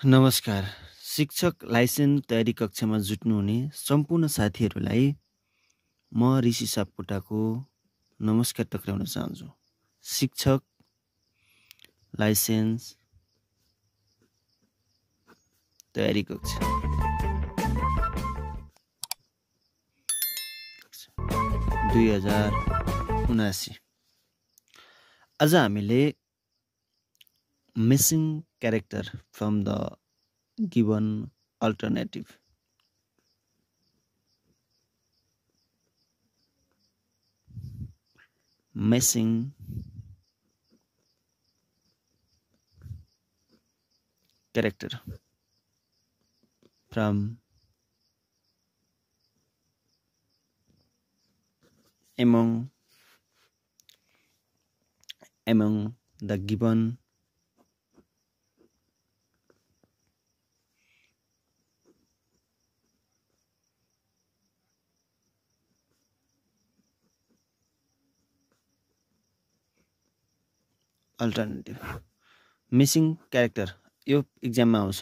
नमस्कार। शिक्षक लाइसेन्स तयारी कक्षामा जुट्नुहुने सम्पूर्ण साथीहरूलाई म ऋषि सापकोटाको नमस्कार टक्राउन चाहन्छु। शिक्षक लाइसेन्स तयारी कक्षा 2079। आज हामीले missing character from the given alternative missing character from among the given alternative. Missing character यो इक्जाममा आउँछ,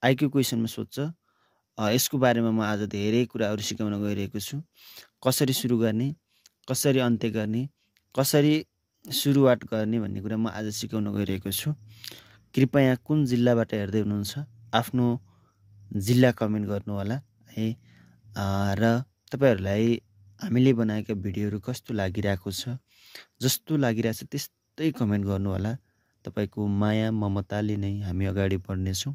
आइक्यू क्वेसनमा सोध्छ। यसको बारेमा म आज धेरै कुराहरू सिकाउन गइरहेको छु। कसरी सुरु गर्ने, कसरी अन्त्य गर्ने, कसरी सुरुवात गर्ने भन्ने कुरा म आज सिकाउन गइरहेको छु। कृपया कुन जिल्लाबाट हेर्दै हुनुहुन्छ आफ्नो जिल्ला कमेन्ट गर्नु होला है। र तपाईहरुलाई हामीले बनाएका भिडियोहरू कस्तो लागिरहेको छ, जस्तो लागिरहेछ त्यस्तै कमेन्ट गर्नु होला। तपाईको माया ममताले नै हामी अगाडि बढ्नेछौँ।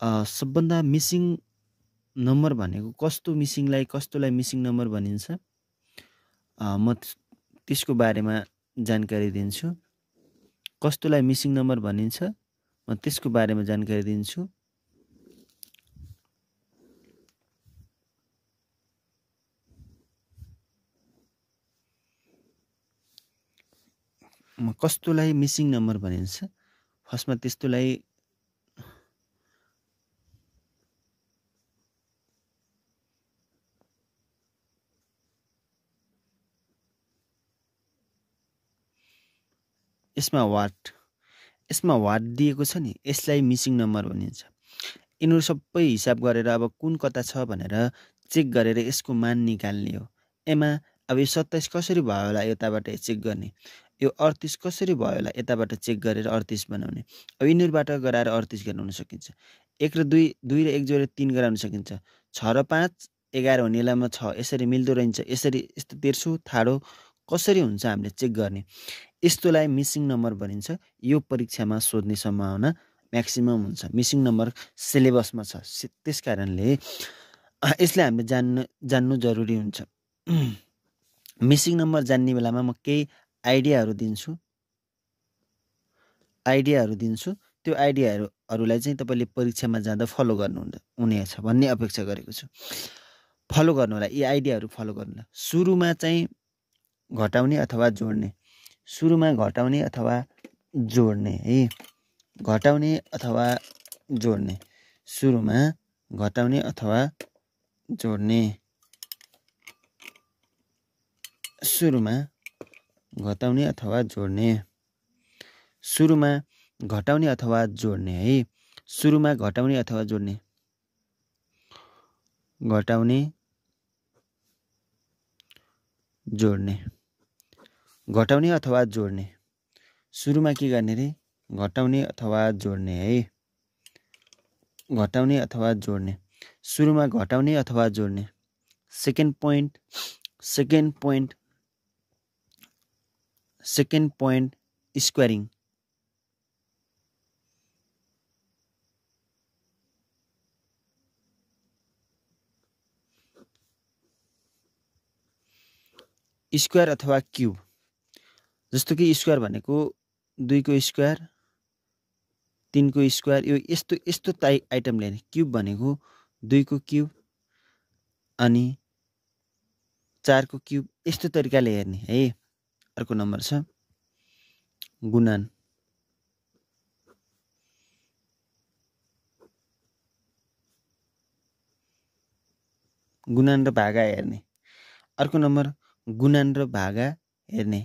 सबभन्दा मिसिङ नम्बर भनेको कस्तोलाई मिसिङ नम्बर भनिन्छ, म त्यसको बारेमा जानकारी दिन्छु। कस्तोलाई मिसिङ नम्बर भनिन्छ म त्यसको बारेमा जानकारी दिन्छु। कस्तोलाई मिसिङ नम्बर भनिन्छ, फर्स्टमा त्यस्तोलाई यसमा वाट दिएको छ नि, यसलाई मिसिङ नम्बर भनिन्छ। यिनीहरू सबै हिसाब गरेर अब कुन कता छ भनेर चेक गरेर यसको मान निकाल्ने हो। एमा अब यो 27 कसरी भयो होला यताबाट चेक गर्ने, यो 38 कसरी भयो होला यताबाट चेक गरेर 38 बनाउने। अब यिनीहरूबाट गराएर 38 गराउन सकिन्छ। 1 र 2 र 1 जोडेर 3 गराउन सकिन्छ। 6 र 5 11 हुनेलामा 6 यसरी मिल्दो रहन्छ। यसरी यस्तो तेर्सो ठाडो कसरी हुन्छ हामीले चेक गर्ने। यस्तोलाई मिसिङ नम्बर भनिन्छ। यो परीक्षामा सोध्ने सम्भावना म्याक्सिमम हुन्छ। मिसिङ नम्बर सिलेबसमा छ, त्यसकारणले यसलाई हामीले जान्नु जरुरी हुन्छ। मिसिङ नम्बर जान्ने बेलामा म केही आइडियाहरू दिन्छु। त्यो आइडियाहरूलाई चाहिँ तपाईले परीक्षामा जाँदा फलो गर्नुहुनेछ भन्ने अपेक्षा गरेको छु। फलो गर्नु होला, यी आइडियाहरू फलो गर्नु होला। सुरुमा चाहिँ घटाउने अथवा जोड्ने, सुरुमा घटाउने अथवा जोड्ने है, घटाउने अथवा जोड्ने, सुरुमा घटाउने अथवा जोड्ने, सुरुमा घटाउने अथवा जोड्ने, सुरुमा घटाउने अथवा जोड्ने है, सुरुमा घटाउने अथवा जोड्ने, घटाउने जोड्ने, घटाउने अथवा जोड्ने। सुरुमा के गर्ने रे, घटाउने अथवा जोड्ने है, घटाउने अथवा जोड्ने, सुरुमा घटाउने अथवा जोड्ने। सेकेन्ड पोइन्ट स्क्वायरिङ, स्क्वायर अथवा क्यूब। जस्तो कि स्क्वायर भनेको 2 को स्क्वायर, 3 को स्क्वायर, यो यस्तो आइटम लिने। क्यूब भनेको 2 को क्यूब अनि 4 को क्यूब, यस्तो तरिकाले हेर्ने है। अर्को नम्बर छ गुणन। गुणन र भागा हेर्ने। अर्को नम्बर गुणन र भागा हेर्ने।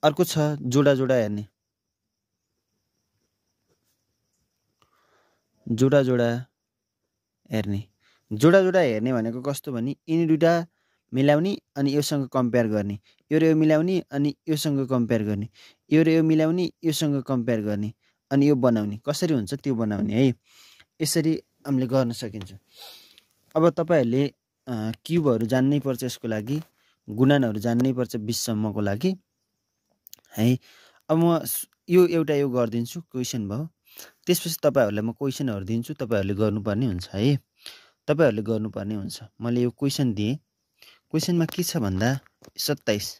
अर्को छ जोडा हेर्ने। जोडा जोडा हेर्ने। जोडा जोडा हेर्ने भनेको कस्तो भने यिनी दुईटा मिलाउने अनि योसँग कम्पेयर गर्ने, यो र यो मिलाउने अनि योसँग कम्पेयर गर्ने, यो र यो मिलाउने योसँग कम्पेयर गर्ने अनि यो बनाउने। कसरी हुन्छ त्यो बनाउने है। यसरी हामीले गर्न सकिन्छ। अब तपाईँहरूले क्युबहरू जान्नै पर्छ, यसको लागि गुणनहरू जान्नै पर्छ 20 सम्मको लागि है। अब म यो एउटा यो गरिदिन्छु, क्वेसन भयो। त्यसपछि तपाईँहरूलाई म क्वेसनहरू दिन्छु, तपाईँहरूले गर्नुपर्ने हुन्छ है। तपाईँहरूले गर्नुपर्ने हुन्छ। मैले यो क्वेसन दिएँ, क्वेसनमा के छ भन्दा 27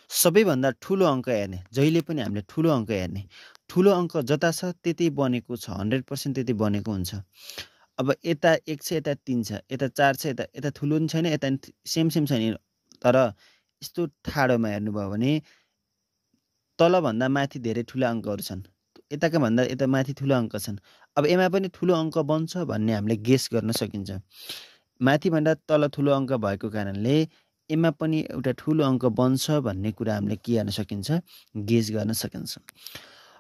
सबैभन्दा ठुलो अङ्क हेर्ने। जहिले पनि हामीले ठुलो अङ्क हेर्ने। ठुलो अङ्क जता छ त्यति बनेको छ, 100% त्यति बनेको हुन्छ। अब यता 1 छ, यता 3 छ, यता 4 छ, यता ठुलो पनि छैन, यता सेम छैन। तर यस्तो ठाडोमा हेर्नुभयो भने तलभन्दा माथि धेरै ठुला अङ्कहरू छन्, यताका भन्दा यता माथि ठुलो अङ्क छन्। अब यसमा पनि ठुलो अङ्क बन्छ भन्ने हामीले गेस गर्न सकिन्छ। माथिभन्दा तल ठुलो अङ्क भएको कारणले यसमा पनि एउटा ठुलो अङ्क बन्छ भन्ने कुरा हामीले के गर्न सकिन्छ, गेस गर्न सकिन्छ।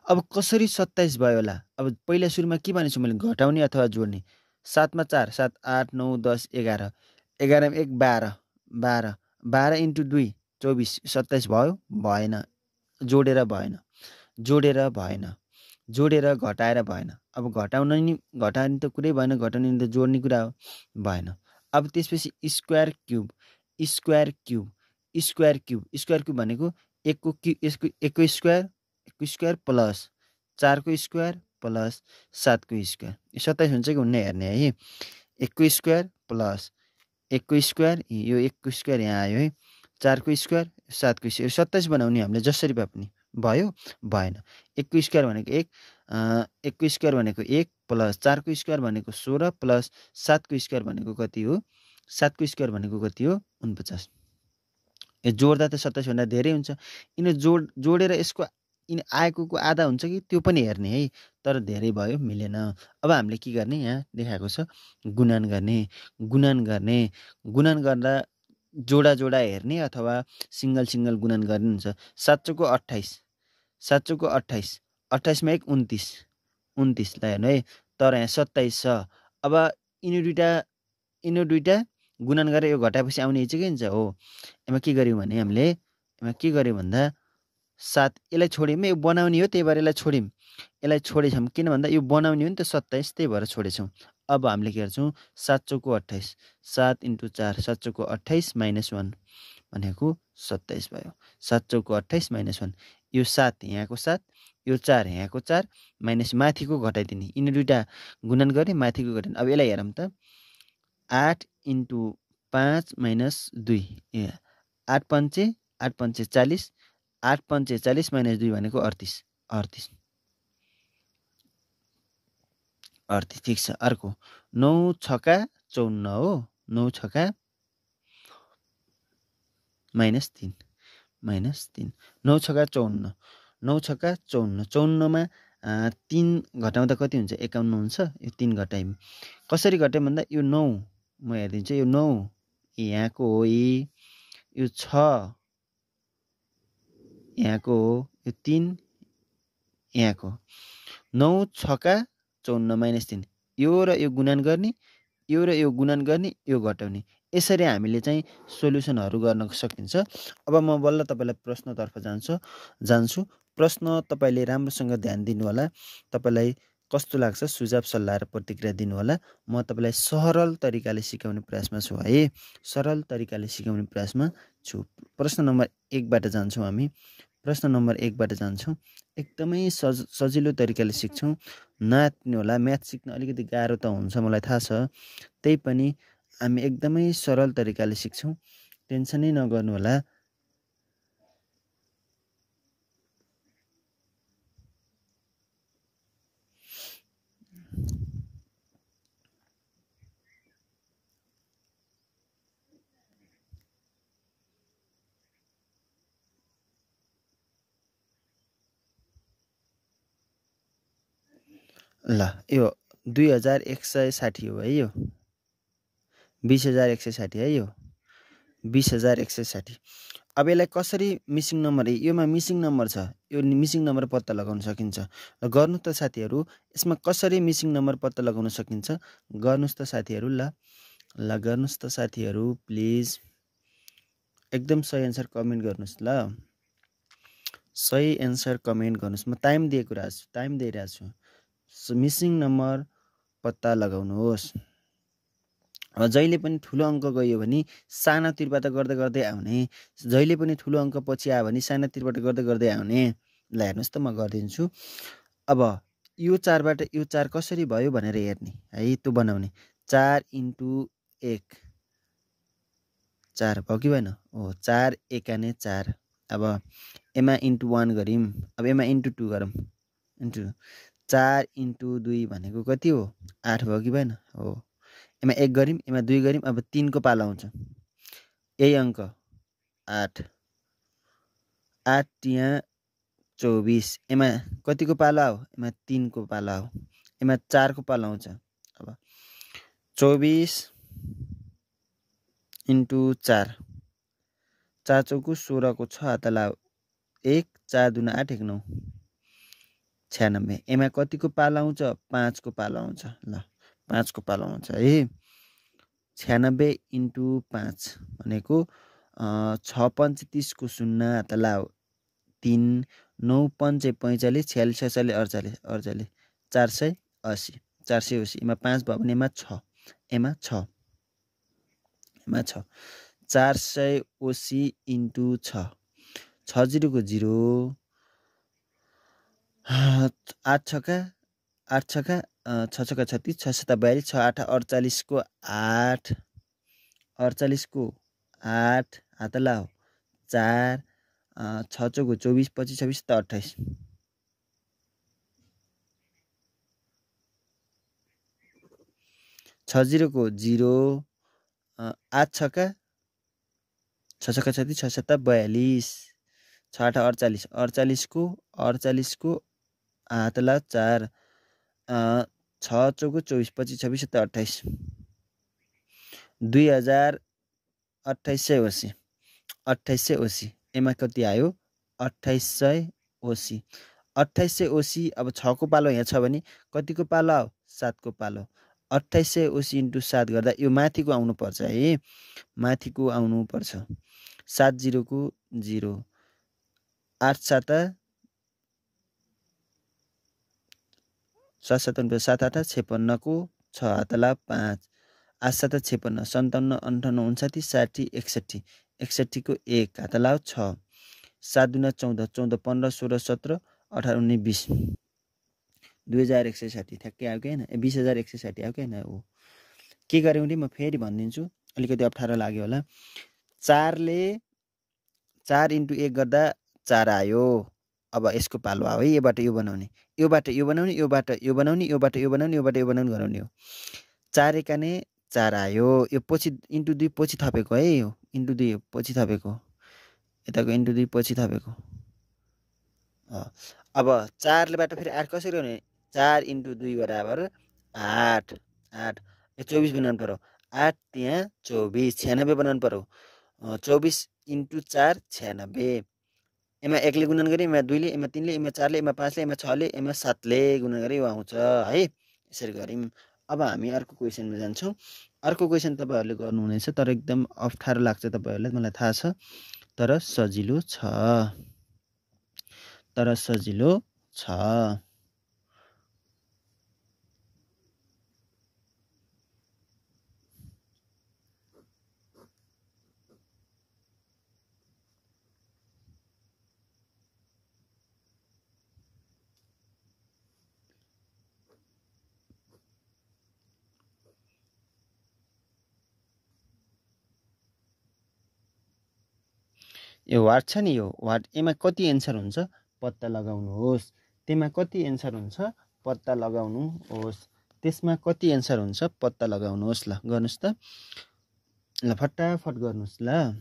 अब कसरी 27 भयो होला? अब पहिला सुरुमा के भनेछु मैले, घटाउने अथवा जोड्ने। 7 मा 4, 7, 8, 9, 10, 11, 11 मा 1, 12, 12, 12 × 2 24, 27 भयो? भएन। जोडेर भएन, जोडेर भएन, जोडेर घटाएर भएन। अब घटाउने त कुरै भएन, घटाउने त जोड्ने कुरा हो, भएन। अब त्यसपछि square cube, square cube, square cube, square cube भनेको 1 को स्क्वायर प्लस 4 को स्क्वायर प्लस 7 को स्क्वायर। 27 हुन्छ कि हुन्न हेर्ने है। 1 को स्क्वायर प्लस 1 को स्क्वायर, यो 1 को स्क्वायर यहाँ आयो है, 4 को स्क्वायर 7 को स्क्वायर, 27 बनाउने हामीले जसरी भए पनि। भयो? भएन। 1 को स्क्वायर भनेको 1, 1 को स्क्वायर भनेको 1 प्लस 4 को स्क्वायर भनेको 16 प्लस 7 को स्क्वायर भनेको कति हो? 7 को स्क्वायर भनेको कति हो? 49। यो जोड्दा त 27 भन्दा धेरै हुन्छ। यिनी जोडेर यसको यिनी आएको आधा हुन्छ कि त्यो पनि हेर्ने है। तर धेरै भयो, मिलेन। अब हामीले के गर्ने, यहाँ देखाएको छ गुणन गर्ने। गुणन गर्ने, गुणन गर्दा जोडा जोडा हेर्ने अथवा सिङ्गल सिङ्गल गुणन गर्ने हुन्छ। 7 चौको 28, 7 चौको 28, 28 मा 1 29, 29 लाई हेर्नु है। तर यहाँ 27 छ। अब यिनीहरू दुईटा गुणन गरेर यो घटाएपछि आउने चाहिँ के हुन्छ हो। यसमा के गर्यौँ भने हामीले यसमा के गर्यौँ भन्दा 7 यसलाई छोड्यौँ, यो बनाउने हो त्यही भएर यसलाई छोड्यौँ। यसलाई छोडेछौँ किन भन्दा यो बनाउने हो नि त 27, त्यही भएर छोडेछौँ। अब हामीले के गर्छौँ, 7 चौको 28, 7 × 4, 7 चौको 28 - 1 भनेको 27 भयो। 7 चौको 28 - 1, यो 7 यहाँको 7, यो 4 यहाँको 4 माइनस माथिको घटाइदिने। यिनी दुईटा गुणन गरे, माथिको घटाइदिने। अब यसलाई हेरौँ त, 8 × 5 - 2, 8 पन्चे 40, 8 पन्चे 40 - 2 भनेको 38, 38, 38। ठिक छ। अर्को 9 छका 54 हो। 9 छका -3, -3, 9 छका 54, 9 छका 54, 54 मा 3 घटाउँदा कति हुन्छ? 51 हुन्छ। यो 3 घटायौँ। कसरी घटायौँ भन्दा यो 9 म हेरिदिन्छु, यो 9 यहाँको हो, यो 6 यहाँको हो, यो 3 यहाँको। 9 छका 54 - 3, यो र यो गुणन गर्ने, यो र यो गुणन गर्ने, यो घटाउने। यसरी हामीले चाहिँ सोल्युसनहरू गर्न सकिन्छ। अब म बल्ल तपाईँलाई प्रश्नतर्फ जान्छु। प्रश्न तपाईँले राम्रोसँग ध्यान दिनु होला। तपाईँलाई कस्तो लाग्छ सुझाव सल्लाह र प्रतिक्रिया दिनु होला। म तपाईँलाई सरल तरिकाले सिकाउने प्रयासमा छु है। सरल तरिकाले सिकाउने प्रयासमा छु। प्रश्न नम्बर 1 बाट जान्छौँ हामी। प्रश्न नम्बर 1 बाट जान्छौँ। एकदमै सजिलो तरिकाले सिक्छौँ। नआत्तिनु होला, म्याथ सिक्न अलिकति गाह्रो त हुन्छ मलाई थाहा छ, त्यही पनि हामी एकदमै सरल तरिकाले सिक्छौँ। टेन्सनै नगर्नु होला। ल यो 2160 हो है। यो 20,160 है। यो 20,160। अब यसलाई कसरी मिसिङ नम्बर, योमा मिसिङ नम्बर छ, यो मिसिङ नम्बर पत्ता लगाउन सकिन्छ। ल गर्नु त साथीहरू, यसमा कसरी मिसिङ नम्बर पत्ता लगाउन सकिन्छ गर्नुस् त साथीहरू। ल गर्नुस् त साथीहरू, प्लिज एकदम सही एन्सर कमेन्ट गर्नुस्। ल सही एन्सर कमेन्ट गर्नुस्। म टाइम दिइरहेको छु। मिसिङ नम्बर पत्ता लगाउनुहोस्। जहिले पनि ठुलो अङ्क गयो भने सानातिरबाट गर्दै गर्दै आउने, जहिले पनि ठुलो अङ्क पछि आयो भने सानातिरबाट गर्दै गर्दै आउने। ल हेर्नुहोस् त, म गरिदिन्छु। अब यो 4बाट यो 4 कसरी भयो भनेर हेर्ने है, त्यो बनाउने। 4 × 1 4 भयो कि भएन? हो, 4 एकाने 4। अब एमा इन्टु 1 गऱ्यौँ, अब एमा इन्टु 2 गरौँ, इन्टु 4 × 2 भनेको कति हो? 8 भयो कि भएन? हो, एमा 1 गऱ्यौँ, एमा 2 गऱ्यौँ, अब 3 को पालो आउँछ। यही अङ्क 8 यहाँ 24, एमा कतिको पालो आयो? एमा 3 को पालो आयो, एमा 4 को पालो आउँछ। अब 24 × 4, 4 चौको 16 को 6 हात लाओ 1, 4 दुना 8, 1 9, 96। एमा कतिको पालो आउँछ? 5 को पालो आउँछ। ल 5 को पालो आउँछ है। 96 × 5 भनेको 6 पंच 30 को 0 हात लाओ 3, 9 पंच 45, 46 46 48 48, 480 480। एमा 5 भयो भने एमा 6, एमा 6, एमा 6, 480 × 6, 6 0 को 0, 8 छका 8 छका 6 छका 36, 6 7 42, 6 8 48 को 8, 48 को 8 हात लाओ 4, 6 चौको 24, 25 26 28, 6 0 को 0, 8 छका 6 छका 36, 6 7 42, 6 8 48, 48 को 8 लाओ 4, 6 चौको 24, 25 26 27 28, 2880, 2880। एमा कति आयो? 2880, 2880। अब 6 को पालो यहाँ छ भने कतिको पालो आयो? 7 को पालो। 2880 × 7 गर्दा यो माथिको आउनुपर्छ है, माथिको आउनुपर्छ। 7 0 को 0, 8 7 7 7 7 8 56 को 6 हात ला 5, 8 7 56, 57 58 59 60 61, 61 को 1 हात लाओ 6, 7 दुना 14, 14 15 16 17 18 19 20, 2160 ठ्याक्कै आयो कि होइन? 20160 आयो कि होइन? हो, के गऱ्यौँ नि म फेरि भनिदिन्छु, अलिकति अप्ठ्यारो लाग्यो होला। 4 × 1 गर्दा 4 आयो। अब यसको पालो आयो है, योबाट यो बनाउने, योबाट यो बनाउने, योबाट यो बनाउने, योबाट यो बनाउने, योबाट यो बनाउने गराउने हो। 4 एकाने 4 आयो। यो पछि इन्टु 2 पछि थपेको है, यो इन्टु 2 पछि थपेको, यताको इन्टु 2 पछि थपेको। अब 4 बाट फेरि 8 कसरी गर्ने? 4 × 2 बराबर 8, 8 यो 24 बनाउनु पर्यो। 8 त्यहाँ 24, 96 बनाउनु पर्यो। 24 × 4 96। एमा 1 ले गुणन गरे, एमा 2 ले, एमा 3 ले, एमा 4 ले, एमा 5 ले, एमा 6 ले, एमा 7 ले गुणन गरे यो आउँछ है। यसरी गऱ्यौँ। अब हामी अर्को क्वेसनमा जान्छौँ। अर्को क्वेसन तपाईँहरूले गर्नुहुनेछ, तर एकदम अप्ठ्यारो लाग्छ तपाईँहरूलाई, मलाई थाहा छ, तर सजिलो छ, तर सजिलो छ। यो वाट छ नि, यो वाट, यसमा कति एन्सर हुन्छ पत्ता लगाउनुहोस्। त्यसमा कति एन्सर हुन्छ पत्ता लगाउनुहोस्। त्यसमा कति एन्सर हुन्छ पत्ता लगाउनुहोस्। ल गर्नुहोस् त, ल फटाफट गर्नुहोस्। ल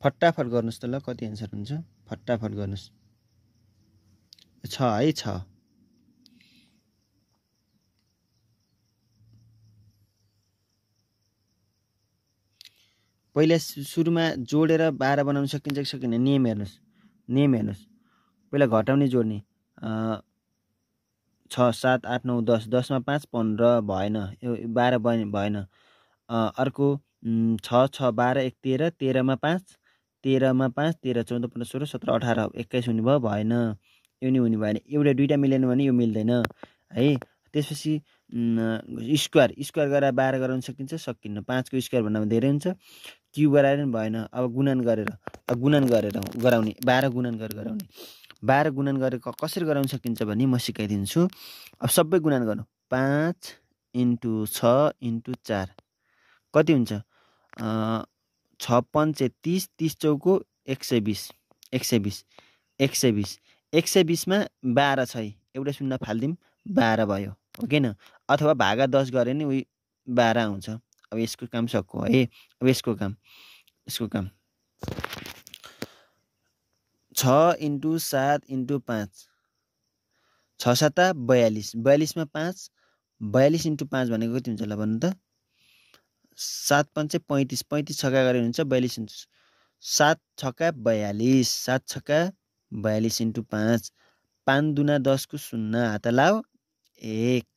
फटाफट गर्नुस् त ल कति आन्सर हुन्छ फटाफट गर्नुस् 6 है 6 पहिला सुरुमा जोडेर 12 बनाउन सकिन्छ कि सकिन्न नेम हेर्नुस् पहिला घटाउने जोड्ने 6 7 8 9 10 10 मा 5 15 भएन यो 12 भएन अर्को 6 6 12 1 13 13 मा 5 13 मा 5 13 14 15 16 17 18 21 हुने भयो भएन यो नि हुने भएन एउटा दुईटा मिलेन भने यो मिल्दैन है त्यसपछि स्क्वायर गरेर 12 गराउन सकिन्छ सकिन्न 5 को स्क्वायर भन्दा धेरै हुन्छ क्युब गराएर पनि भएन अब गुणन गरेर गराउने 12 गुणन गरेर गराउने 12 गुणन गरेर कसरी गराउन सकिन्छ भने म सिकाइदिन्छु अब सबै गुणन गर्नु 5 × 6 × 4 कति हुन्छ 6 5 30 30 चौको 120 120 मा 12 छ एउटा शून्य फाल्दिम 12 भयो हो किन अथवा भागा 10 गरे नि उही 12 आउँछ अब यसको काम सक्यो है अब यसको काम 6 × 7 × 5 6 7 42 42 मा 5 42 × 5 भनेको कति हुन्छ ल भन्नु त 7 5 35 35 छक्का गरे हुन्छ 42 हुन्छ 7 छक्का 42 7 छक्का 42 × 5 5 दुना 10 को 0 हात लाओ 1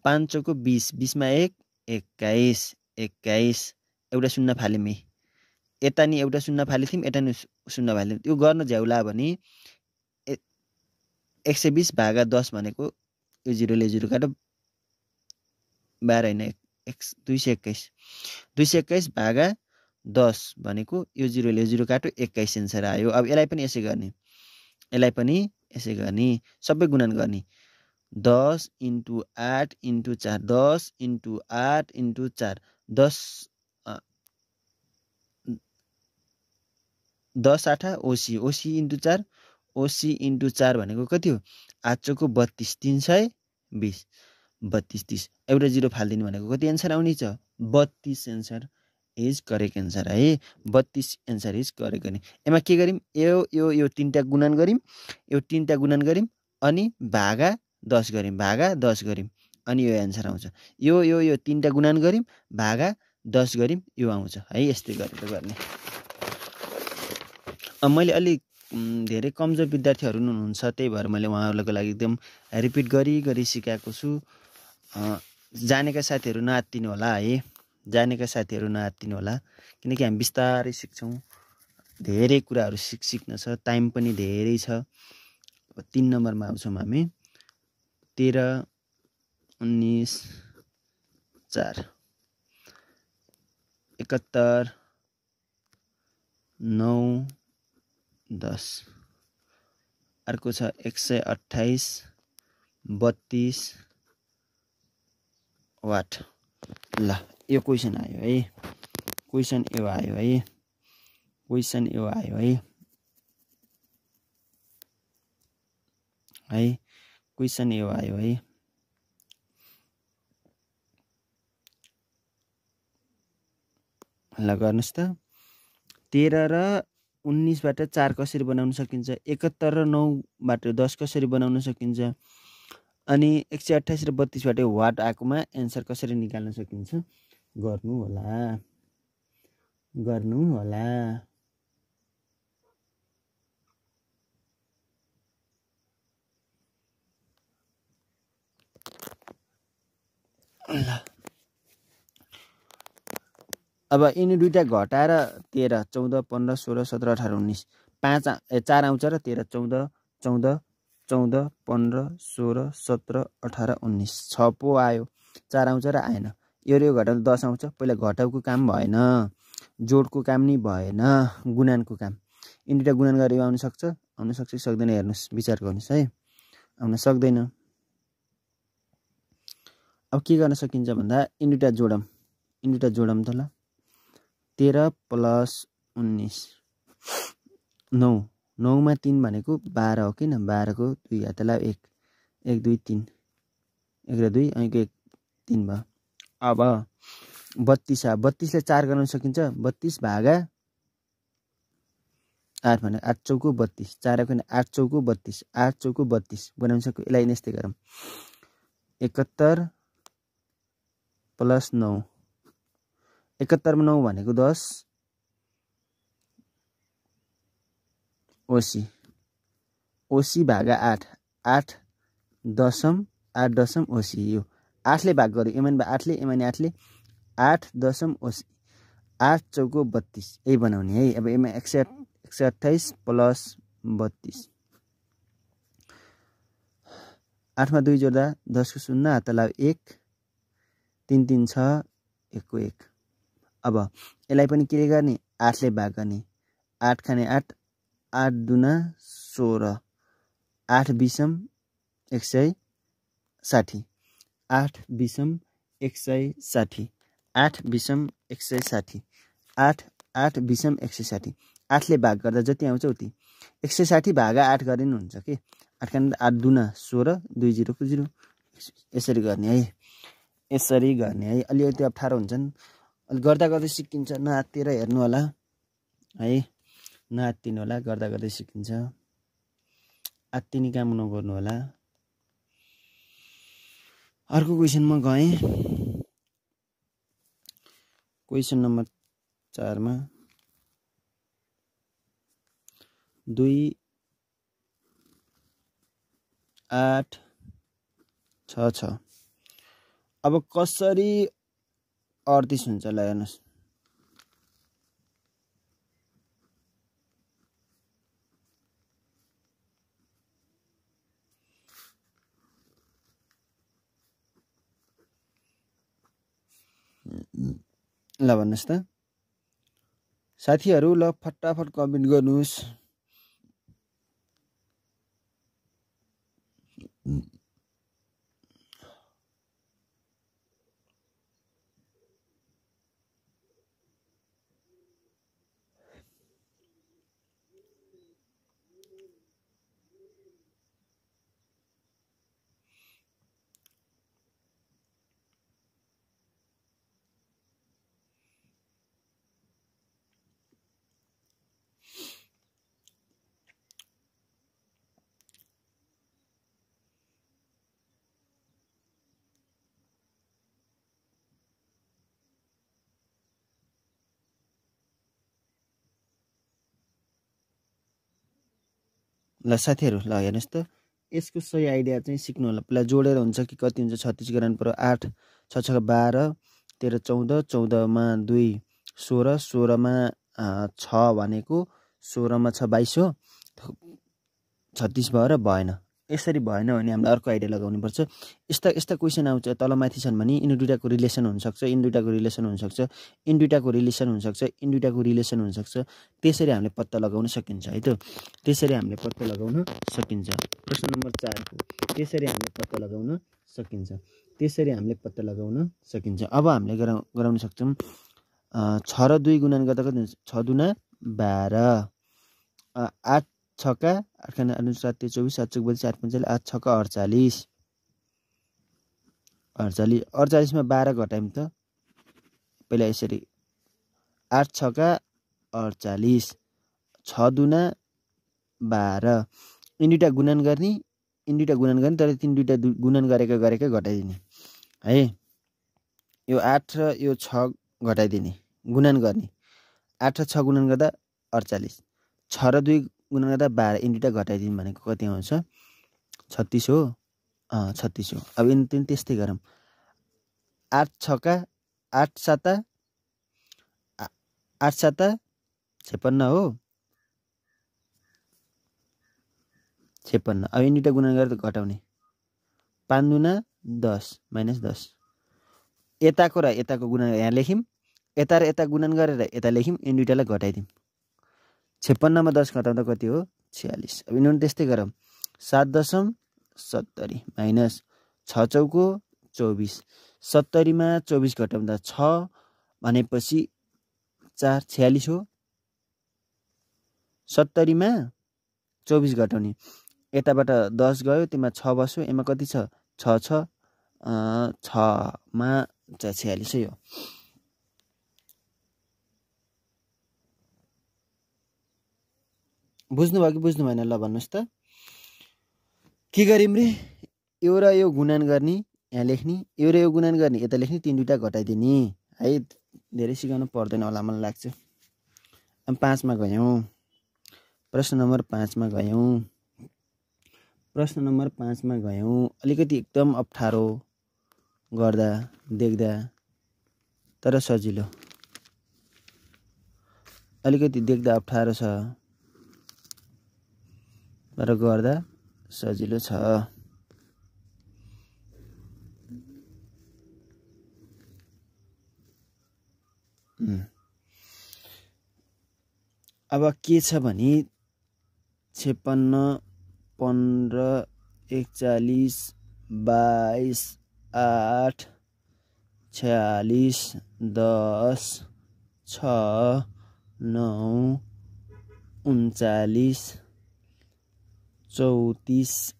5 चौको 20 20 मा 1 21 एउटा शून्य फाल्यौँ यता नि एउटा शून्य फालेथ्यौँ यता नि शून्य फाल्यौँ त्यो गर्न झ्याउला भने 120 भागा 10 भनेको यो 0 ले 0 काट्यो 12 हैन 221 भागा 10 भनेको यो 0 ले 0 काट्यो 21 आन्सर आयो अब यसलाई पनि यसै गर्ने सबै गुणन गर्ने 10 × 8 × 4 10 × 8 × 4 10 8 ओसी × 4 ओसी × 4 भनेको कति हो 8 चौको 32 320 32 30 एउटा 0 फाल्दिनु भनेको कति आन्सर आउने छ 32 आन्सर इज करेक्ट आन्सर है 32 आन्सर इज करेक्ट गर्ने एमा के गरिम यो तीनटा गुणन गरिम अनि भागा 10 गरिम अनि यो आन्सर आउँछ यो तीनटा गुणन गरिम भागा 10 गरिम यो आउँछ है यस्तै गरेर गर्ने मैले अलि धेरै कमजोर विद्यार्थीहरू हुनुहुन्छ त्यही भएर मैले उहाँहरुको लागि एकदम रिपिट गरी सिकाएको छु जानेका साथीहरु नआत्तिनु होला किनकि हामी बिस्तारै सिक्छौं धेरै कुराहरु सिक्न छ टाइम पनि धेरै छ 3 नम्बरमा आउँछौं हामी 13 19 4 71 9 10 अर्को छ 128 32 वाट ल यो क्वेशन आयो है क्वेशन यो आयो है ल गर्नुस् त 13 र 19 बाट 4 कसरी बनाउन सकिन्छ 71 र 9 बाट 10 कसरी बनाउन सकिन्छ अनि 128 र 32 बाट वाट आएकोमा आन्सर कसरी निकाल्न सकिन्छ गर्नु होला अब यिनी दुईटा घटाएर 13 14 15 16 17 18 19 5 4 आउँछ र 13 14 14 14 15 16 17 18 19 6 पो आयो 4 आउँछ र आएन यो घटाउन 10 आउँछ पहिला घटाउको काम भएन जोडको काम नि भएन गुणनको काम यिनी दुईटा गुणन गरेर आउन सक्छ कि सक्दैन हेर्नुस् विचार गर्नुस् है आउन सक्दैन अब के गर्न सकिन्छ भन्दा यिनी दुईटा जोडम त ल 13 + 19 9 मा 3 भनेको 12 हो किन 12 को 2 हातला 1 1 2 3 1 र 2 अनि 1 3 भयो अब 32 ले 4 गर्न सकिन्छ 32 भागा 8 भने 8 चौको 32 4 भने 8 चौको 32 8 चौको 32 बनाउन सक्यो यसलाई यस्तै गरौँ 71 + 9 71 मा 9 भनेको 10 80 भागा 8 8 दशम 8 दशम 80 यो 8 ले भाग गर्यो एमन 8 ले एमन 8 ले 8 दशम 80 8 चौको 32 यही बनाउने है अब एमा 128 + 32 8 मा 2 जोड्दा 10 को 0 हात लाउ 1 3 3 6 1 को 1 अब यसलाई पनि के गर्ने 8 ले भाग गर्ने 8 खाने 8 8 दुना 16 8 बिसम 160 8 बिसम 160 8 बिसम 160 8 8 बिसम 160 8 ले भाग गर्दा जति आउँछ उति 160 भागा 8 गरिनु हुन्छ के 8 खाने 8 दुना 16 2 0 को 0 यसरी गर्ने है अलिकति अप्ठ्यारो हुन्छन् अलि गर्दा गर्दै सिकिन्छ नआत्तिएर हेर्नु होला है नआत्तिनु होला गर्दा गर्दै सिकिन्छ आत्तिने काम नगर्नु होला अर्को क्वेशनमा गए क्वेशन नम्बर 4 मा 2 8 6 6 अब कसरी 38 हुन्छ ल हेर्नुस् ल भन्नुस् त साथीहरु ल फटाफट कमेन्ट गर्नुस् ल साथीहरु ल हेर्नुस् त यसको सही आइडिया चाहिँ सिक्नु होला पहिला जोडेर हुन्छ कि कति हुन्छ 36 गर्नु पर्यो 8 6 6 12 13 14 14 मा 2 16 16 मा 6 भनेको 16 मा 6 22 हो 36 भएर भएन यसरी भएन भने हामीले अर्को आइडिया लगाउनु पर्छ यस्ता क्वेशन आउँछ तल माथि छन् भने यिनी दुईटाको रिलेसन हुन सक्छ यिनी दुईटाको रिलेसन हुन सक्छ यिनी दुईटाको रिलेसन हुन सक्छ यिनी दुईटाको रिलेसन हुन सक्छ त्यसरी हामीले पत्ता लगाउन सकिन्छ है त त्यसरी हामीले पत्ता लगाउन सकिन्छ प्रश्न नम्बर 4 को त्यसरी हामीले पत्ता लगाउन सकिन्छ अब हामीले गराउन सक्छौं 6 र 2 गुणन गर्दा कति हुन्छ 6 दुना 12 8 छक्का 8 खाने 8 7 24 7 चौक 8 5 8 छक्का 48 48 मा 12 घटाइम त पहिला यसरी 8 छक्का 48 6 दुना 12 इन्डुटा गुणन गर्ने तर तीन दुईटा गुणन गरेका घटाइदिने है यो 8 र यो 6 घटाइदिने गुणन गर्ने 8 र 6 गुणन गर्दा 48 6 र 2 गुणन गर्दा 12 इन्डुटा घटाइदिने भनेको कति आउँछ 36 हो 36 हो अब इन त्यस्तै गरौँ 8 छक्का 8 7 56 हो 56 अब इन्डुटा गुणन गरेर घटाउने 5 दुना 10 -10 यताको र यताको गुणन यहाँ लेख्यौं यता र यता गुणन गरेर यता लेख्यौं इन्डुटालाई घटाइदियौं 56 मा 10 घटाउँदा कति हो 46 अब इन्डुन त्यस्तै गरौँ 7.70 माइनस 6 चौको 24 70 मा 24 घटाउँदा 6 भनेपछि 4 46 हो 70 मा 24 घटाउने यताबाट 10 गयो त्यसमा 6 बस्यो एमा कति छ 6 मा 46 हो बुझ्नुभयो कि बुझ्नु भएन? ल भन्नुहोस् त। के गरिम रे? यो र यो गुणन गर्ने, यहाँ लेख्ने, यो र यो गुणन गर्ने, यता लेख्ने, तीन दुईटा घटाइदिने है। धेरै सिकाउनु पर्दैन होला मलाई लाग्छ। अब 5 मा गयौँ। प्रश्न नम्बर 5 मा गयौँ। प्रश्न नम्बर 5 मा गयौँ। अलिकति एकदम अप्ठ्यारो गर्दा देख्दा तर सजिलो। अलिकति देख्दा अप्ठ्यारो छ तर गर्दा सजिलो छ। अब के छ भने 56, 15, 41, 22, 8, 46, 10, 6, 9, 39, 34,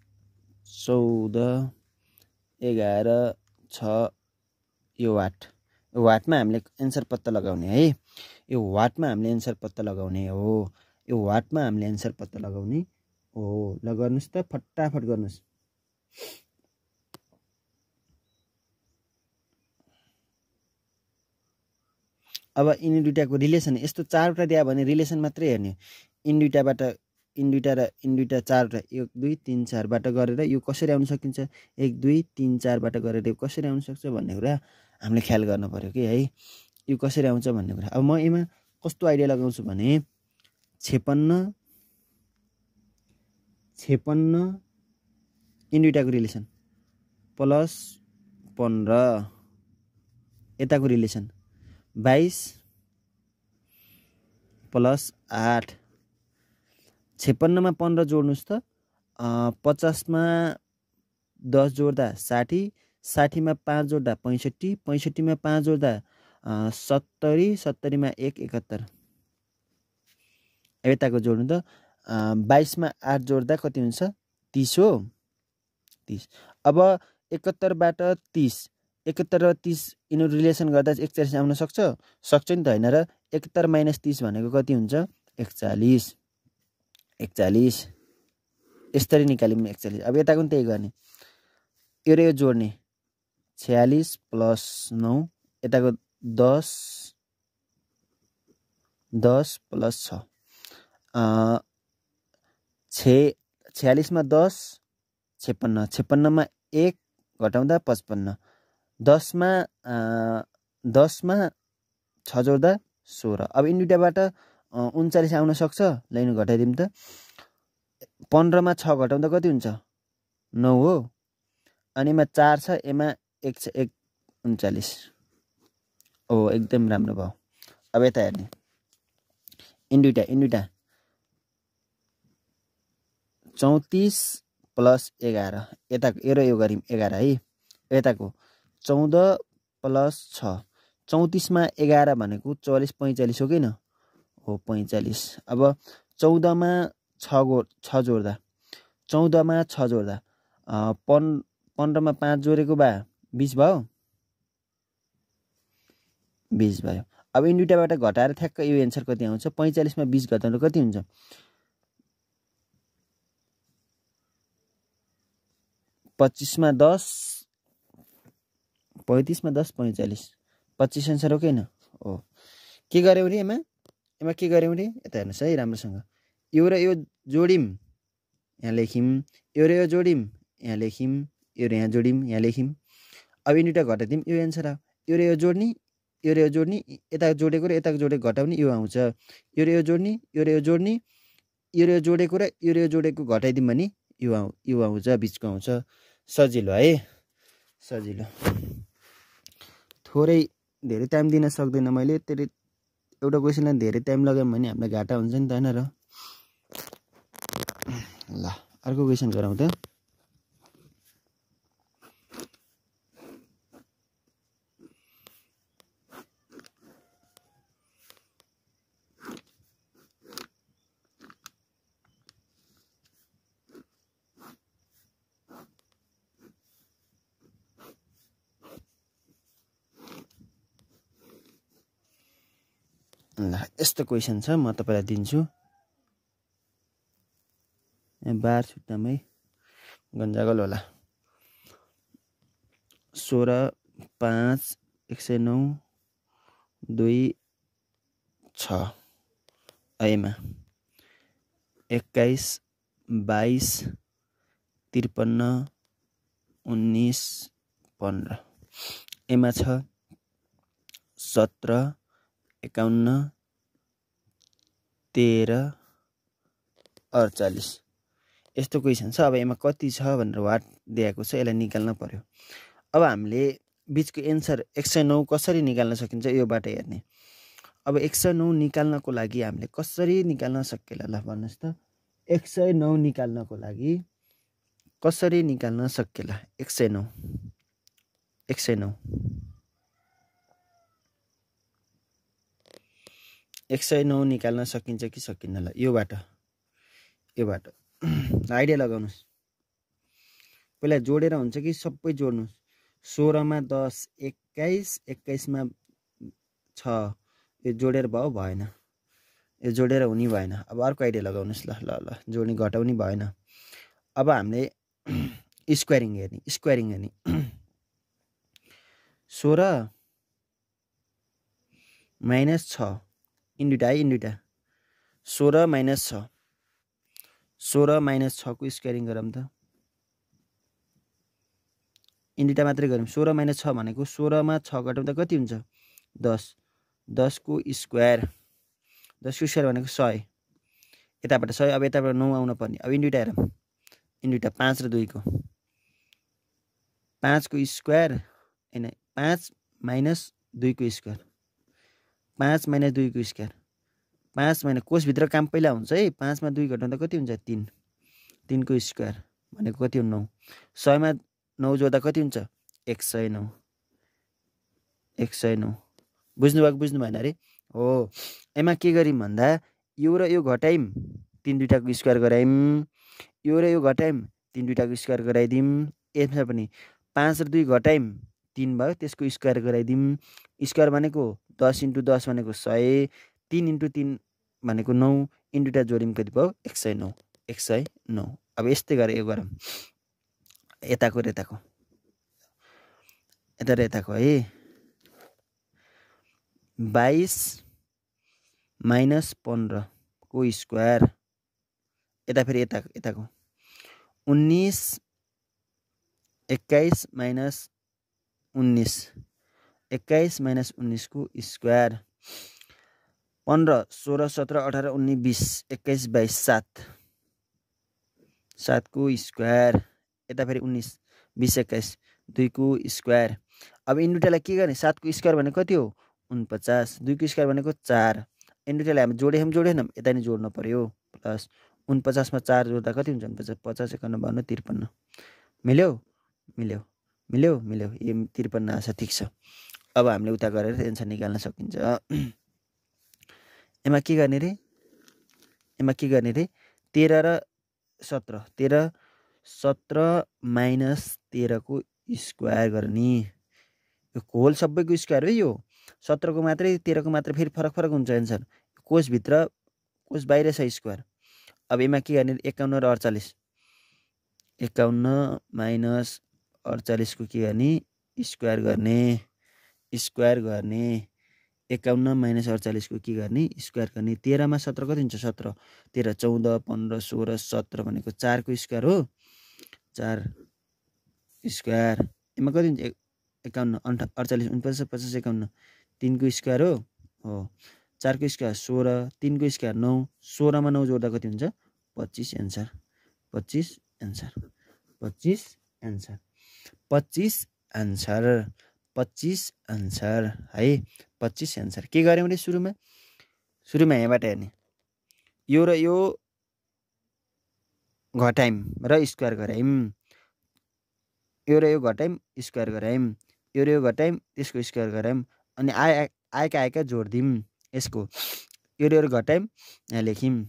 14, 11, 6 यो वाट। यो वाटमा हामीले एन्सर पत्ता लगाउने है। यो वाटमा हामीले एन्सर पत्ता लगाउने हो। यो वाटमा हामीले एन्सर पत्ता लगाउने हो। ल गर्नुस् त, फटाफट गर्नुस्। अब यिनी दुईटाको रिलेसन यस्तो चारवटा दियो भने रिलेसन मात्रै हेर्ने। यिनी दुईटाबाट यिनी दुईटा र यिनी दुईटा चारवटा 1 2 3 4 बाट गरेर यो कसरी आउन सकिन्छ? 1 2 3 4 बाट गरेर यो कसरी आउन सक्छ भन्ने कुरा हामीले ख्याल गर्नु पर्यो कि है। यो कसरी आउँछ भन्ने कुरा। अब म यसमा कस्तो आइडिया लगाउँछु भने 56 यिनी दुईटाको रिलेसन प्लस 15 यताको रिलेसन 22 प्लस 8। 56 मा 15 जोड्नुस् त। 50 मा 10 जोड्दा 60, 60 मा 5 जोड्दा 65, 65 मा 5 जोड्दा 70, 70 मा 1 71। यताको जोड्नु त 22 मा 8 जोड्दा कति हुन्छ? 30 हो। 30। अब 71 बाट 30, 71 र 30 यिनीहरू रिलेसन गर्दा 41 आउन सक्छ? सक्छ नि त हैन र। 71 माइनस 30 भनेको कति हुन्छ? 41। 41 यसरी निकाल्यौँ 41। अब यताको पनि त्यही गर्ने। यो र यो जोड्ने 46 प्लस 9 यताको 10 प्लस 6 46 मा 10 56, 56 मा 1 घटाउँदा 55, 10 मा 6 जोड्दा 16। अब यिनी दुईटाबाट 39 आउन सक्छ? लाइन घटाइदिउँ त। 15 मा 6 घटाउँदा कति हुन्छ? 9 हो। अनि मा 4 छ, एमा 1 छ, 1 39। ओ एकदम राम्रो भयो। अब यता हेर्ने। यिनी दुईटा 34 प्लस 11 यताको यो र यो गरिम 11 है। यताको 14 प्लस 6 34 मा 11 भनेको 44 45 हो किन? हो 45। अब 14 मा 6 जोड्दा 14 मा 6 जोड्दा 15 मा 5 जोडेको भए 20 भयो। 20 भयो। अब यिनी दुईटाबाट घटाएर ठ्याक्क यो एन्सर कति आउँछ? 45 मा 20 घटाउँदा कति हुन्छ? 25 मा 10 35 मा 10 45 25 एन्सर हो किन? हो। के गर्यौँ रे यसमा के गर्यौँ रे? यता हेर्नुहोस् है राम्रोसँग। यो र यो जोडिम यहाँ लेख्यौँ, यो र यो जोडिम यहाँ लेख्यौँ, यो र यहाँ जोडिम यहाँ लेख्यौँ। अब यिनी दुईटा घटाइदिउँ यो एन्सर आयो। यो र यो जोड्ने, यो र यो जोड्ने, यता जोडेको र यता जोडेको घटाउने यो आउँछ। यो र यो जोड्ने, यो र यो जोड्ने, यो र यो जोडेको र यो र यो जोडेको घटाइदिउँ भने यो आउँछ, बिचको आउँछ। सजिलो है, सजिलो। थोरै धेरै टाइम दिन सक्दैन मैले। त्यसले एउटा क्वेसनलाई धेरै टाइम लगायौँ भने हामीलाई घाटा हुन्छ नि त हैन र। ल अर्को क्वेसन गरौँ त। ल यस्तो क्वेसन छ, म तपाईलाई दिन्छु। बार छुट्टामै गन्जागल होला। 16 5 109 2 6 एमा 21 22 53 19 15 एमा छ 17 51 13 48 यस्तो क्वेसन छ। अब यसमा कति छ भनेर वाट दिएको छ, यसलाई निकाल्न पर्यो। अब हामीले बीचको एन्सर 109 कसरी निकाल्न सकिन्छ योबाट हेर्ने। अब 109 निकाल्नको लागि हामीले कसरी निकाल्न सकिएला ल भन्नुस् त। 109 निकाल्नको लागि कसरी निकाल्न सकिएला। 109 निकाल्न सकिन्छ कि सकिन्न ल। योबाट आइडिया लगाउनुस्। पहिला जोडेर हुन्छ कि सबै जोड्नुस्। 16 मा 10 21 21 मा 6 यो जोडेर भयो भएन, यो जोडेर हुने भएन। अब अर्को आइडिया लगाउनुस् ल ल ल जोड्ने घटाउने भएन। अब हामीले स्क्वायरिङ हेर्ने 16 माइनस 6 इन्डुटा है इन्डुटा 16 माइनस 6 16 माइनस 6 को स्क्वायरिङ गरौँ त। इन्डुटा मात्रै गरौँ। 16 माइनस 6 भनेको 16 मा 6 घटाउँ त कति हुन्छ 10 10 को स्क्वायर 10 को स्क्वायर भनेको 100 यताबाट 100। अब यताबाट 9 आउन पर्ने। अब इन्डुटा हेरौँ। इन्डुटा 5 र 2 को 5 को स्क्वायर हैन 5 माइनस 2 को स्क्वायर 5 माइनस 2 को स्क्वायर 5 माइनस कोषभित्र काम पहिला हुन्छ है। 5 मा 2 घटाउँदा कति हुन्छ 3 3 को स्क्वायर भनेको कति हो 9 100 मा 9 जोड्दा कति हुन्छ 109 109 बुझ्नु भएन अरे हो। एमा के गरिम भन्दा यो र यो घटाइम 3 दुईटाको स्क्वायर गराइम, यो र यो घटाइम 3 दुईटाको स्क्वायर गराइदिम। यसमा पनि 5 र 2 घटाइम 3 भयो त्यसको स्क्वायर गराइदिम। स्क्वायर भनेको 10 × 10 भनेको 100 3 × 3 भनेको 9 इन्डुटा जोडिम कति भयो 109। अब यस्तै गरे यो गरौँ यताको र यताको यता र यताको है 22 माइनस 15 को स्क्वायर यता फेरि यताको 19 21 माइनस 19 21 माइनस 19 को स्क्वायर 15 16 17 18 19 20 21 22 7 7 को स्क्वायर यता फेरि 19 20 21 2 को स्क्वायर। अब इन्डुटालाई के गर्ने 7 को स्क्वायर भनेको कति हो 49 2 को स्क्वायर भनेको 4 इन्डुटालाई हामी जोडेनौँ यता नि जोड्नु पर्यो प्लस 49 मा 4 जोड्दा कति हुन्छ 50 50 51 52 53 मिल्यो यो 53 आछ ठिक छ। अब हामीले उता गरेर एन्सर निकाल्न सकिन्छ। एमा के गर्ने रे 13 र 17 17 माइनस 13 को स्क्वायर गर्ने। यो होल सबैको स्क्वायर हो यो 17 को मात्रै 13 को मात्रै फेरि फरक हुन्छ एन्सर। कोष बाहिर छ स्क्वायर। अब यसमा के गर्ने 51 र 48 51 माइनस 48 को के गर्ने स्क्वायर गर्ने 51 माइनस 48 को के गर्ने स्क्वायर गर्ने। 13 मा 17 कति हुन्छ 17 13 14 15 16 17 भनेको 4 को स्क्वायर हो 4 स्क्वायर। यसमा कति हुन्छ 51 48 49 50 51 3 को स्क्वायर हो 4 को स्क्वायर 16 3 को स्क्वायर 9 16 मा 9 जोड्दा कति हुन्छ 25 एन्सर 25 एन्सर है 25 एन्सर। के गर्यौँ रे सुरुमा यहाँबाट हेर्ने यो र यो घटाइम र स्क्वायर गराइम यो र यो घटाइम स्क्वायर गराइम यो र यो घटाइम त्यसको स्क्वायर गराइम अनि आएका जोड्दिम यसको यो र यो घटाइम यहाँ लेखिम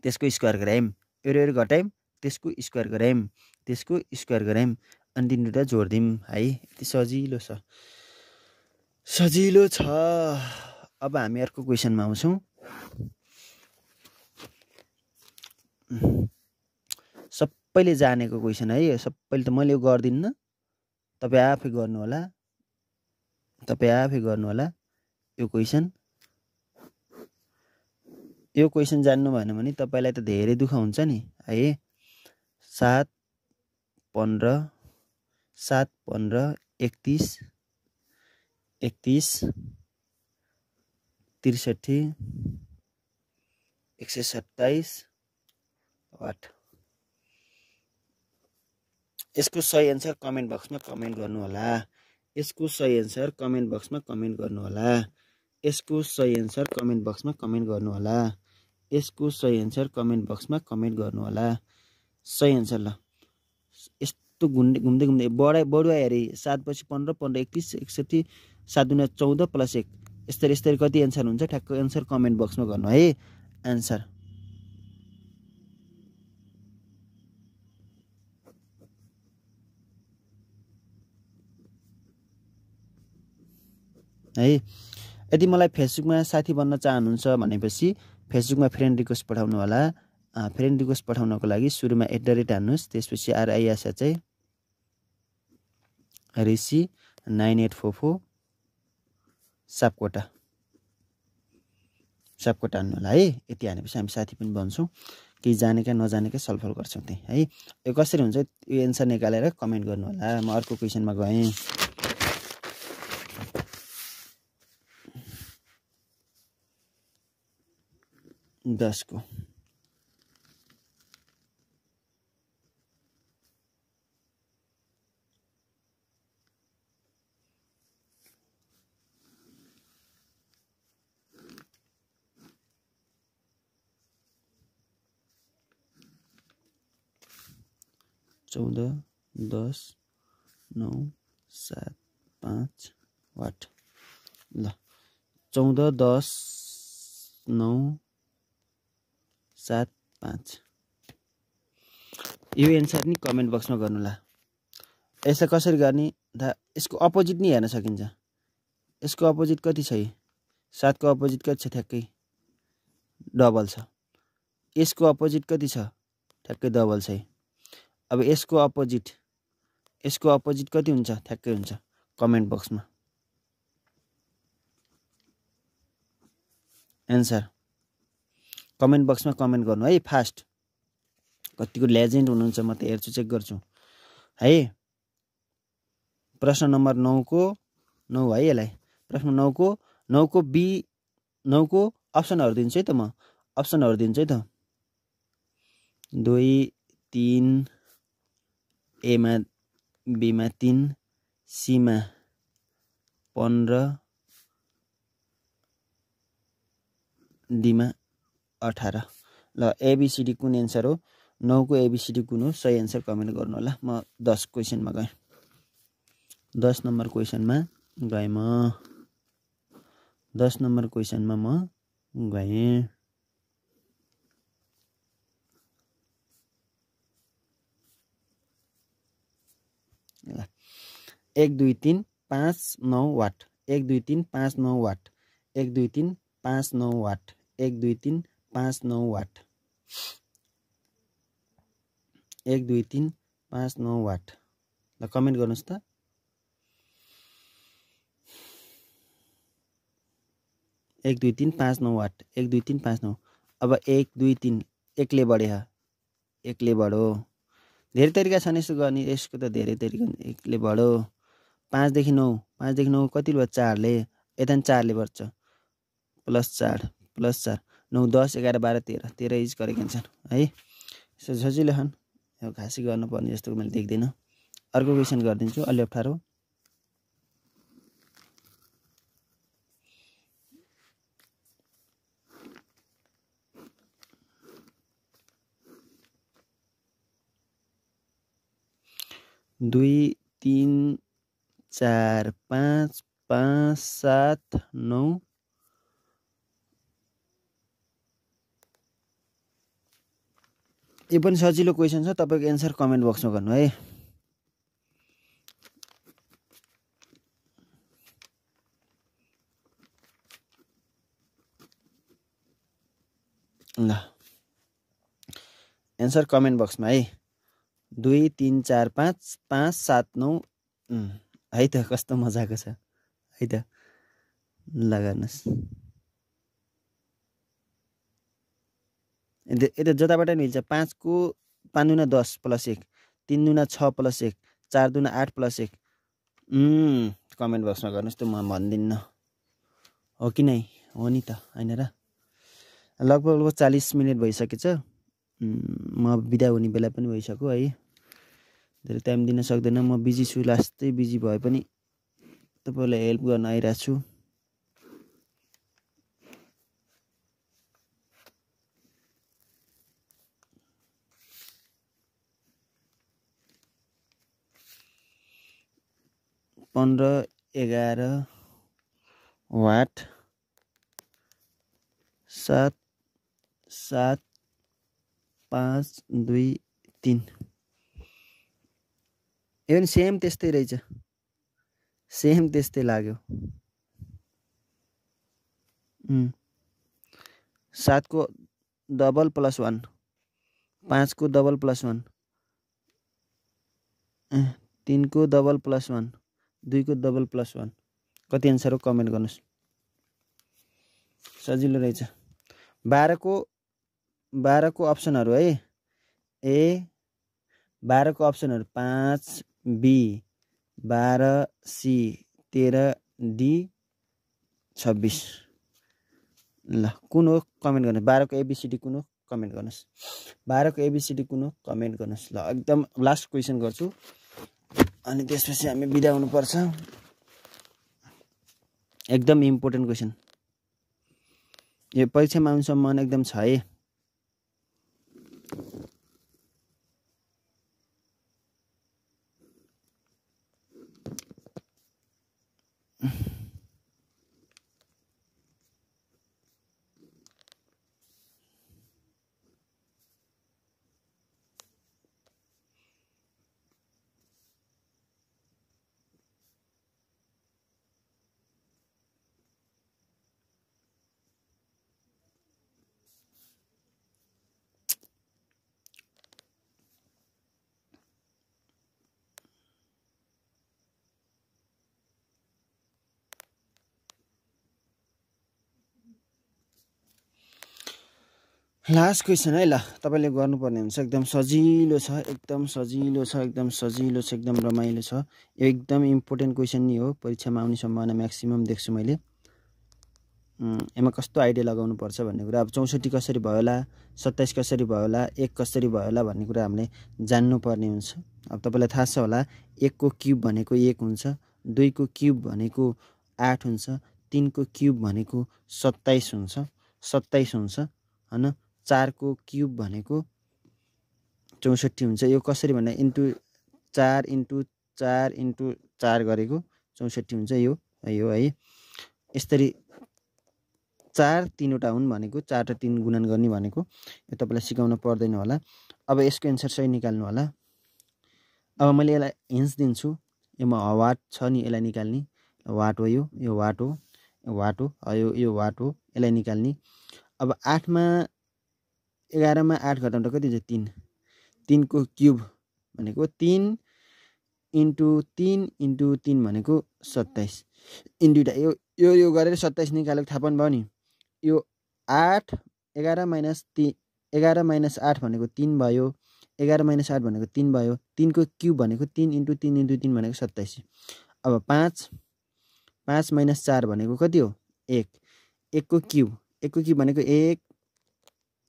त्यसको स्क्वायर गराइम यो र यो घटाइम त्यसको स्क्वायर गराइम अनि तीन दुईटा जोड्दिम है। यति सजिलो छ। अब हामी अर्को क्वेसनमा आउँछौँ। सबैले जानेको क्वेसन है यो। सबैले त मैले यो गर्दिन्न, तपाईँ आफै गर्नु होला, तपाईँ आफै गर्नु होला यो क्वेसन। यो क्वेसन जान्नु भएन भने तपाईलाई त धेरै दुःख हुन्छ नि है। 7 15 7 15 31 63 127 वाट। यसको सही एन्सर कमेन्ट बक्समा कमेन्ट गर्नु होला। यसको सही एन्सर कमेन्ट बक्समा कमेन्ट गर्नु होला। यसको सही एन्सर कमेन्ट बक्समा कमेन्ट गर्नु होला। यसको सही एन्सर कमेन्ट बक्समा कमेन्ट गर्नु होला। सही एन्सर ल यस्तो घुम्दै घुम्दै घुम्दै बढुवा हेरी 7 पछि 15 15 31 61 7 दुना 14 + 1 यस्तरी यस्तरी कति एन्सर हुन्छ ठ्याक्क एन्सर कमेन्ट बक्समा गर्नु है एन्सर। है यदि मलाई फेसबुकमा साथी बन्न चाहनुहुन्छ भनेपछि फेसबुकमा फ्रेन्ड रिक्वेस्ट पठाउनु होला। फ्रेन्ड रिक्वेस्ट पठाउनको लागि सुरुमा @ हान्नुस्, त्यसपछि RIS चाहिँ ऋषि 9844 सापकोटा हान्नु होला है। यति हानेपछि हामी साथी पनि बन्छौँ, केही जानेका नजानेका सलफल गर्छौँ त्यही है। यो कसरी हुन्छ यो एन्सर निकालेर कमेन्ट गर्नु होला। म अर्को क्वेसनमा गएँ। दसको चौध 10 9 7 5 वाट। ल 14 10 9 7 5 यो एन्सर नि कमेन्ट बक्समा गर्नु होला। यसलाई कसरी गर्ने यसको अपोजिट नि हेर्न सकिन्छ। यसको अपोजिट कति छ? 7 को अपोजिट कति छ? ठ्याक्कै डबल छ। यसको अपोजिट कति छ? ठ्याक्कै डबल छ। अब यसको अपोजिट कति हुन्छ? ठ्याक्कै हुन्छ कमेन्ट बक्समा एन्सर कमेन्ट बक्समा कमेन्ट गर्नु है फास्ट। कतिको लेजेन्ड हुनुहुन्छ म त हेर्छु, चेक गर्छु है। प्रश्न नम्बर 9 को 9 है यसलाई। प्रश्न 9 को बी 9 को अप्सनहरु दिन्छु है त म। अप्सनहरु दिन्छु है त। 2 3 ए मा बी मा 3 सी मा 15 डी मा 18। ल एबीसीडी कुन एन्सर हो? 9 को एबीसीडी कुन हो? सही एन्सर कमेन्ट गर्नु होला। म 10 क्वेशनमा गएँ। 10 नम्बर क्वेशनमा गएँ म। 10 नम्बर क्वेशनमा म गएँ। ल 1 2 3 5 9 वाट। 1 2 3 5 9 वाट। 1 2 3 5 9 वाट। 1 2 3 5 9 वाट। 1 2 3 5 9 वाट। ल कमेन्ट गर्नुस् त। एक 2 3 5 9 वाट। 1 2 3 5 9। अब 1 2 3 एकले बढे ह। एकले बढो। धेरै तरिका छन् यसो गर्ने। यसको त धेरै तरिका एकले बढो। 5 देखि 9 कति भयो? 4 ले। यता 4 ले बढ्छ। +4 +4 9 10 11 12 13 13 इज करेक्ट एन्सर है। यसो सजिलो छन्। यो खासै गर्नुपर्ने जस्तो मैले देख्दिनँ। अर्को क्वेशन गरिदिन्छु अलि अप्ठ्यारो। दुई 3 4 5 5 7 9 यो पनि सजिलो क्वेशन छ। तपाईको एन्सर कमेन्ट बक्समा गर्नु है। ल एन्सर कमेन्ट बक्समा है। 2 3 4 5 5 7 9 है त कस्तो मजाको छ है त ल गर्नुस् यता जताबाट नि मिल्छ 5 को 5 दुना 10 प्लस 1 3 दुना 6 प्लस 1 4 दुना 8 प्लस 1 कमेन्ट बक्समा गर्नुस् त म भन्दिन्न हो कि नै हो नि त हैन र लगभग 40 मिनेट भइसकेछ म बिदा हुने बेला पनि भइसक्यो है धेरै टाइम दिन सक्दैन म बिजी छु लास्टै बिजी भए पनि तपाईलाई हेल्प गर्न आइराछु छु 15 11 वाट 7 7 5 2 3 यो पनि सेम त्यस्तै रहेछ सेम त्यस्तै लाग्यो 7 को डबल प्लस 1 5 को डबल प्लस 1 3 को डबल प्लस 1 2 को डबल प्लस 1 कति आन्सर हो कमेन्ट गर्नुस् सजिलो रहेछ 12 को अप्सनहरु है ए 12 को अप्सनहरु 5 बी 12 सी 13 डी 26 ल कुन हो कमेन्ट गर्नुस् 12 को एबीसीडी कुन हो कमेन्ट गर्नुस् 12 को एबीसीडी कुन हो कमेन्ट गर्नुस् ल एकदम लास्ट क्वेशन गर्छु अनि त्यसपछि हामी बिदा हुनु पर्छ एकदम इम्पोर्टेन्ट क्वेशन यो परीक्षामा आउने सम्भावना एकदम छ है लास्ट क्वेशन है ल तपाईले गर्नुपर्ने हुन्छ एकदम सजिलो छ एकदम सजिलो छ एकदम सजिलो छ एकदम रमाइलो छ यो एकदम इम्पोर्टेन्ट क्वेशन नि हो परीक्षामा आउने सम्भावना म्याक्सिमम देख्छु मैले एमा कस्तो आइडिया लगाउनु पर्छ भन्ने कुरा अब 64 कसरी भयो होला 27 कसरी भयो होला 1 कसरी भयो होला भन्ने कुरा हामीले जान्नु पर्ने हुन्छ अब तपाईलाई थाहा छ होला 1 को क्यूब भनेको 1 हुन्छ 2 को क्यूब भनेको 8 हुन्छ 3 को क्यूब भनेको 27 हुन्छ 27 हुन्छ हैन 4 को क्यूब भनेको 64 हुन्छ यो कसरी भन्दा इन्टु 4 इन्टु 4 इन्टु 4 गरेको 64 हुन्छ यो है यसरी 4 तीनवटा हुन् भनेको 4 र 3 गुणन गर्ने भनेको यो तपाईलाई सिकाउन पर्दैन होला अब यसको आन्सर सही निकाल्नु होला अब मैले यसलाई हिन्ट्स दिन्छु यसमा वाट छ नि यसलाई निकाल्ने वाट हो यो वाट हो वाट हो यो वाट हो यसलाई निकाल्ने अब 8 मा 11 मा 8 घटाउँदा कति हुन्छ 3 3 को क्यूब भनेको 3 इन्टु 3 इन्टु 3 भनेको 27 इन्टु यो गरेर 27 निकालेको थाहा पनि भयो नि यो 8 11 माइनस 3 11 माइनस 8 भनेको 3 भयो 11 माइनस 8 भनेको 3 भयो 3 को क्यूब भनेको 3 इन्टु 3 इन्टु 3 भनेको 27 अब 5 माइनस 4 भनेको कति हो 1 को क्यूब भनेको 1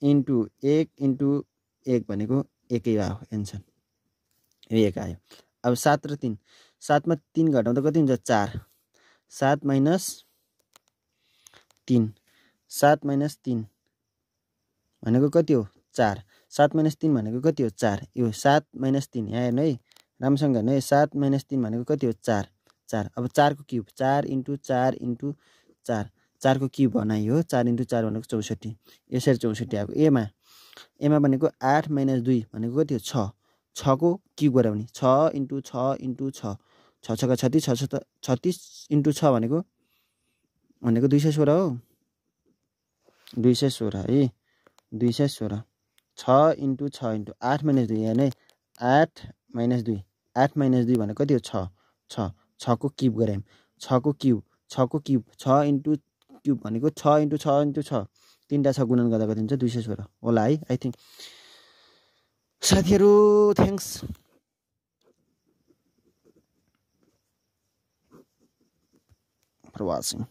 इन्टु 1 भनेको 1 आयो आन्सर यो 1 आयो अब 7 र 3 7 मा 3 घटाउँदा कति हुन्छ 4 7 माइनस 3 7 माइनस 3 भनेको कति हो 4 7 माइनस 3 भनेको कति हो 4 यो 7 माइनस 3 यहाँ हेर्नु है राम्रोसँग हेर्नु है 7 माइनस 3 भनेको कति हो 4 अब 4 को क्यूब 4 इन्टु 4 इन्टु 4 4 को क्यूब बनाइयो 4 इन्टु 4 भनेको 64 यसरी 64 आएको एमा भनेको 8 माइनस 2 भनेको कति हो 6 को क्यूब गराउने 6 इन्टु 6 इन्टु 6 6 6 का 36 इन्टु 6 भनेको 216 हो 216 है 216 6 इन्टु 6 इन्टु 8 माइनस 2 यहाँ नै 8 - 2 8 - 2 भने कति हो 6 6 6 को क्युब गरे 6 को क्युब 6 को क्युब 6 इन्टु क्युब भनेको 6 इन्टु 6 इन्टु 6 तीनटा 6 गुणन गर्दा कति हुन्छ 216 होला है आई थिंक साथीहरु थ्यांक्स फर वाचिङ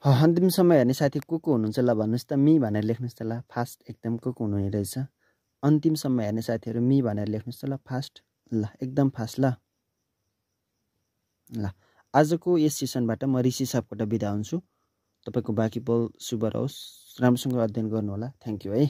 अन्तिमसम्म हेर्ने साथी को हुनुहुन्छ ल भन्नुस् त मी भनेर लेख्नुस् त ल फास्ट एकदम को हुनुहुने रहेछ अन्तिमसम्म हेर्ने साथीहरु मी भनेर लेख्नुस् त ल फास्ट ल एकदम फास्ट ल ल आजको यस सेसनबाट म ऋषि सापकोटा बिदा हुन्छु तपाईको बाँकी पल शुभ रहोस् राम्रोसँग अध्ययन गर्नु होला थ्यांक यू है